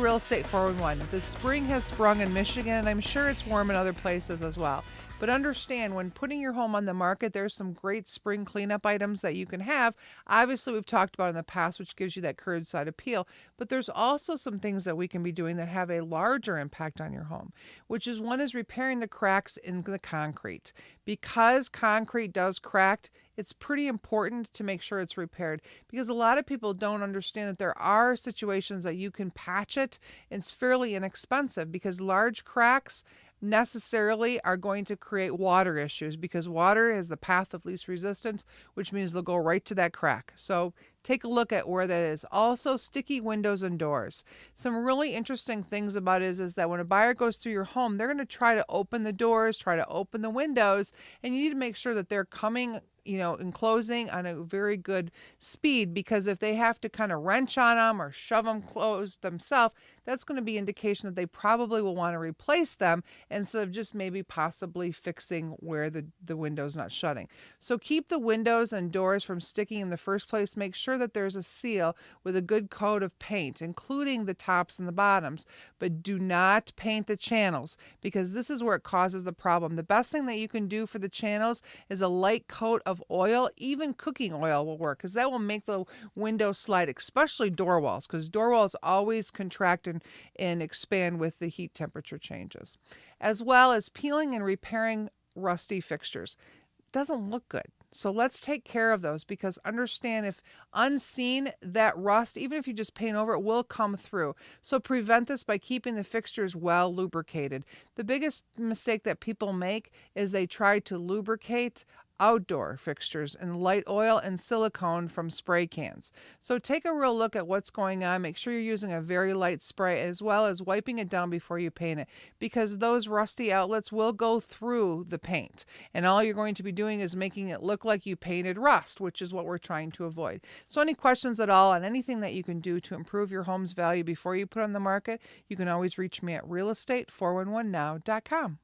Real Estate 411. The spring has sprung in Michigan, and I'm sure it's warm in other places as well. But understand, when putting your home on the market, there's some great spring cleanup items that you can have. Obviously, we've talked about in the past, which gives you that curbside appeal. But there's also some things that we can be doing that have a larger impact on your home, which is one is repairing the cracks in the concrete. Because concrete does crack, it's pretty important to make sure it's repaired, because a lot of people don't understand that there are situations that you can patch it. It's fairly inexpensive because large cracks necessarily are going to create water issues, because water is the path of least resistance, which means they'll go right to that crack. So take a look at where that is. Also, sticky windows and doors. Some really interesting things about it is that when a buyer goes through your home, they're going to try to open the doors, try to open the windows, and you need to make sure that they're coming and closing on a very good speed, because if they have to kind of wrench on them or shove them closed themselves, that's going to be indication that they probably will want to replace them instead of just maybe possibly fixing where the window's not shutting. So keep the windows and doors from sticking in the first place. Make sure that there's a seal with a good coat of paint, including the tops and the bottoms, but do not paint the channels, because this is where it causes the problem. The best thing that you can do for the channels is a light coat of oil. Even cooking oil will work, because that will make the window slide, especially door walls, because door walls always contract and expand with the heat temperature changes. As well as peeling and repairing rusty fixtures. Doesn't look good. So let's take care of those, because understand, if unseen, that rust, even if you just paint over it, will come through. So prevent this by keeping the fixtures well lubricated. The biggest mistake that people make is they try to lubricate outdoor fixtures in light oil and silicone from spray cans. So take a real look at what's going on. Make sure you're using a very light spray, as well as wiping it down before you paint it, because those rusty outlets will go through the paint, and all you're going to be doing is making it look like you painted rust, which is what we're trying to avoid. So any questions at all on anything that you can do to improve your home's value before you put on the market, you can always reach me at realestatefore11now.com.